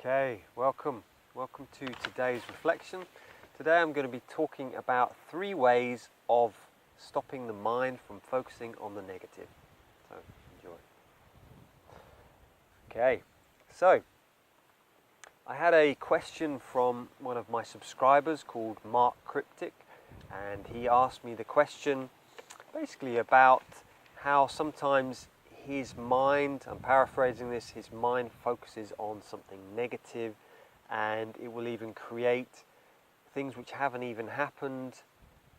Okay, welcome to today's reflection. Today I'm going to be talking about 3 ways of stopping the mind from focusing on the negative. So, enjoy. Okay, so I had a question from one of my subscribers called Mark Cryptic, and he asked me the question basically about how sometimes his mind, I'm paraphrasing this, his mind focuses on something negative and it will even create things which haven't even happened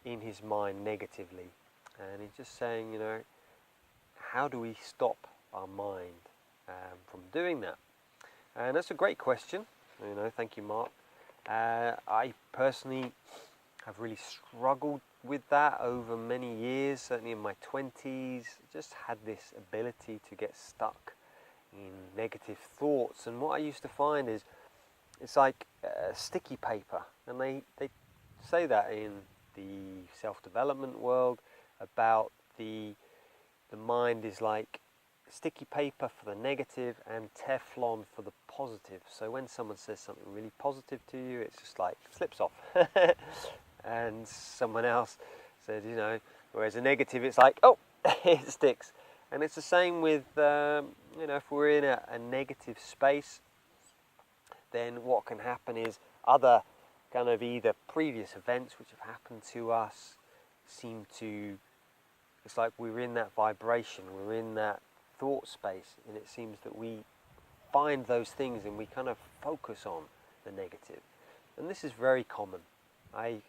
in his mind negatively. And he's just saying, how do we stop our mind from doing that? And that's a great question. Thank you, Mark. I personally have really struggled with that over many years, certainly in my 20s. Just had this ability to get stuck in negative thoughts, and what I used to find is it's like sticky paper, and they say that in the self-development world about the mind is like sticky paper for the negative and Teflon for the positive. So when someone says something really positive to you, it's just like slips off. And someone else says, whereas a negative, it's like, oh, it sticks. And it's the same with, if we're in a negative space, then what can happen is other kind of either previous events which have happened to us it's like we're in that vibration, we're in that thought space, and it seems that we find those things and we kind of focus on the negative. And this is very common. I've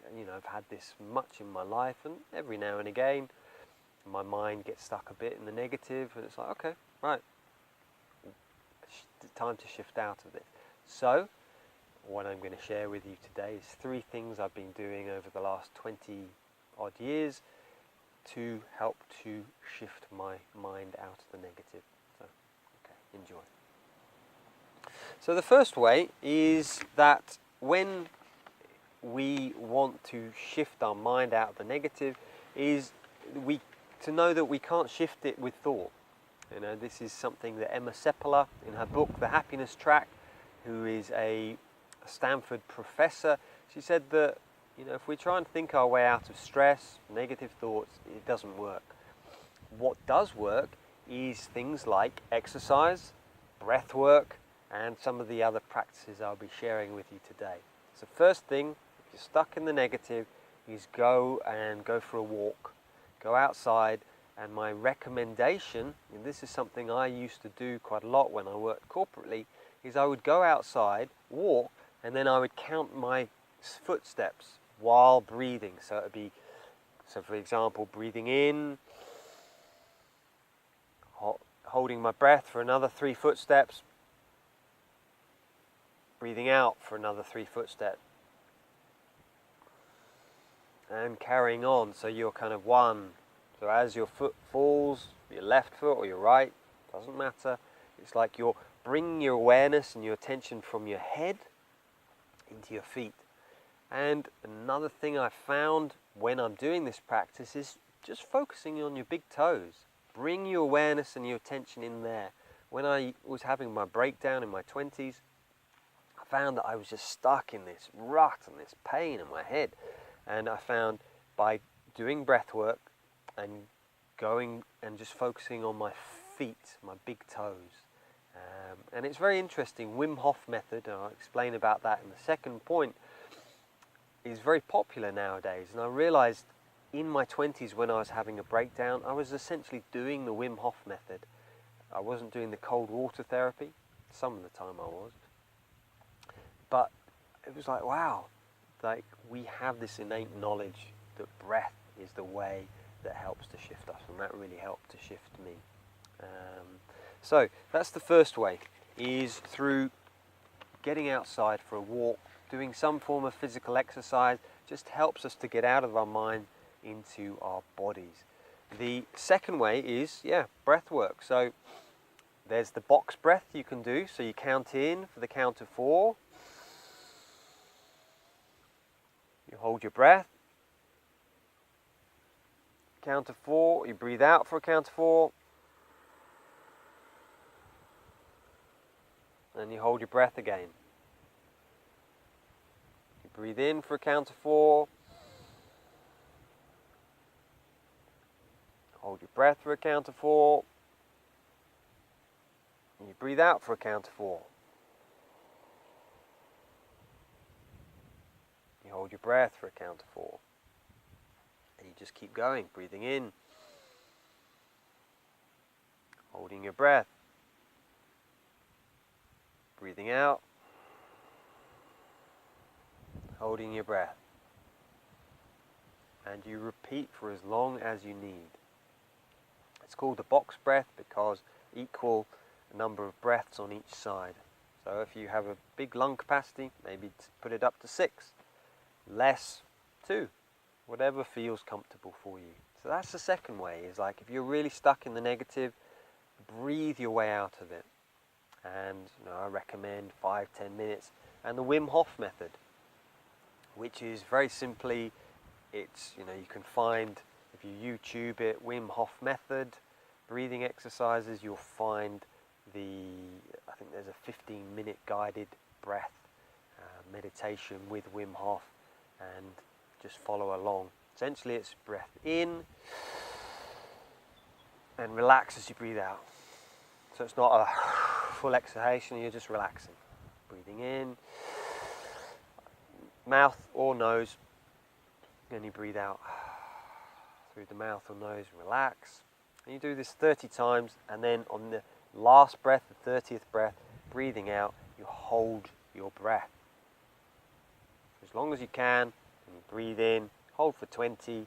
had this much in my life, and every now and again my mind gets stuck a bit in the negative, and it's like, okay, right, time to shift out of it. So what I'm going to share with you today is 3 things I've been doing over the last 20 odd years to help to shift my mind out of the negative. So, okay, enjoy. So the first way is that when we want to shift our mind out of the negative is to know that we can't shift it with thought. This is something that Emma Seppala, in her book The Happiness Track, who is a Stanford professor, she said that if we try and think our way out of stress, negative thoughts, it doesn't work. What does work is things like exercise, breath work, and some of the other practices I'll be sharing with you today. So first thing, if you're stuck in the negative, is go for a walk. Go outside, and my recommendation, and this is something I used to do quite a lot when I worked corporately, is I would go outside, walk, and then I would count my footsteps while breathing. So it would be, for example, breathing in, holding my breath for another 3 footsteps, breathing out for another 3 footsteps, and carrying on. So you're kind of 1. So as your foot falls, your left foot or your right, doesn't matter. It's like you're bringing your awareness and your attention from your head into your feet. And another thing I found when I'm doing this practice is just focusing on your big toes. Bring your awareness and your attention in there. When I was having my breakdown in my 20s, I found that I was just stuck in this rut and this pain in my head. And I found by doing breath work and going and just focusing on my feet, my big toes. And it's very interesting. Wim Hof method, and I'll explain about that in the second point, is very popular nowadays. And I realized in my 20s when I was having a breakdown, I was essentially doing the Wim Hof method. I wasn't doing the cold water therapy. Some of the time I was. But it was like, wow, like we have this innate knowledge that breath is the way that helps to shift us, and that really helped to shift me. So that's the first way, is through getting outside for a walk, doing some form of physical exercise. Just helps us to get out of our mind into our bodies. The second way is, breath work. So there's the box breath you can do. So you count in for the count of 4. You hold your breath. Count of 4. You breathe out for a count of 4. And you hold your breath again. breathe in for a count of 4. Hold your breath for a count of 4. And you breathe out for a count of 4. You hold your breath for a count of 4. And you just keep going, breathing in, holding your breath, breathing out, holding your breath. And you repeat for as long as you need. It's called the box breath because equal number of breaths on each side. So if you have a big lung capacity, maybe put it up to 6. Less, 2. Whatever feels comfortable for you. So that's the second way, is like if you're really stuck in the negative, breathe your way out of it. And I recommend 5-10 minutes. And the Wim Hof method, which is very simply, it's, you can find, if you YouTube it, Wim Hof method, breathing exercises, you'll find I think there's a 15-minute guided breath meditation with Wim Hof, and just follow along. Essentially it's breath in and relax as you breathe out. So it's not a full exhalation, you're just relaxing. Breathing in, mouth or nose, and you breathe out through the mouth or nose, relax. And you do this 30 times, and then on the last breath, the 30th breath, breathing out, you hold your breath. As long as you can, and you breathe in, hold for 20,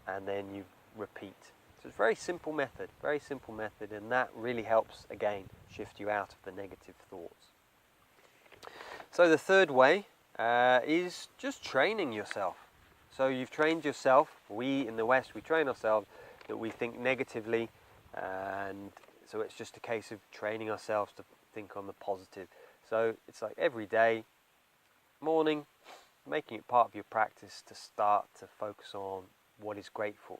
and then you repeat. So it's a very simple method, and that really helps, again, shift you out of the negative thoughts. So the third way is just training yourself. So you've trained yourself. We in the West, we train ourselves that we think negatively, and so it's just a case of training ourselves to think on the positive. So it's like every day, morning, making it part of your practice to start to focus on what is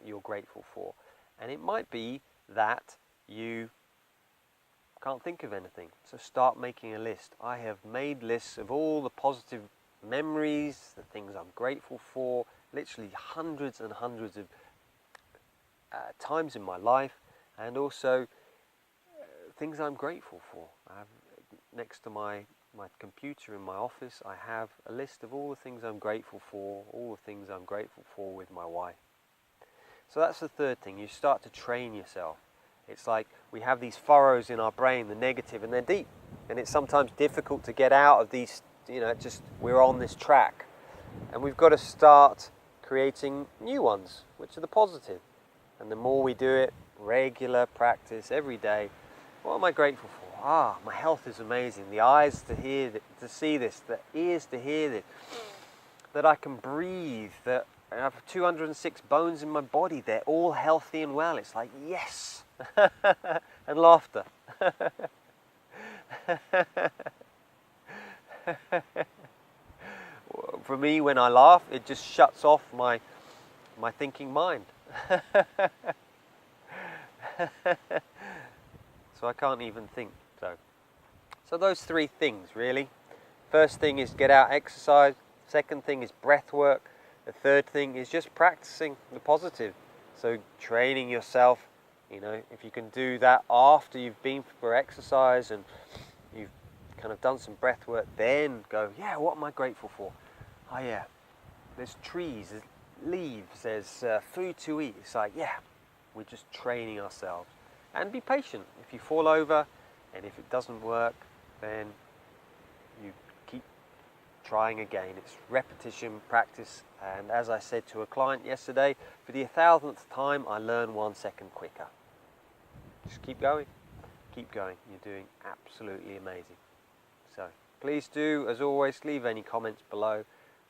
you're grateful for. And it might be that you can't think of anything, so start making a list. I have made lists of all the positive memories, the things I'm grateful for, literally hundreds and hundreds of times in my life, and also things I'm grateful for. Next to my computer in my office, I have a list of all the things I'm grateful for, with my wife. So that's the third thing. You start to train yourself. It's like we have these furrows in our brain, the negative, and they're deep. And it's sometimes difficult to get out of these, we're on this track. And we've got to start creating new ones, which are the positive. And the more we do it, regular practice, every day, what am I grateful for? My health is amazing. The eyes to see this, the ears to hear this, that I can breathe, that I have 206 bones in my body. They're all healthy and well. It's like, yes! And laughter. For me, when I laugh, it just shuts off my thinking mind. So I can't even think. So those 3 things, really. First thing is get out, exercise. Second thing is breath work. The third thing is just practicing the positive. So training yourself, if you can do that after you've been for exercise and you've kind of done some breath work, then go, what am I grateful for? There's trees, there's leaves, there's food to eat. It's like, we're just training ourselves. And be patient. If you fall over and if it doesn't work, then you keep trying again. It's repetition, practice, and as I said to a client yesterday, for the 1,000th time, I learn 1 second quicker. Just keep going. You're doing absolutely amazing. So please do, as always, leave any comments below,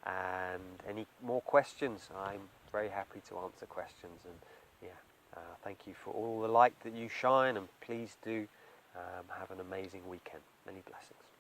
and any more questions. I'm very happy to answer questions, and thank you for all the light that you shine, and please do have an amazing weekend. Many blessings.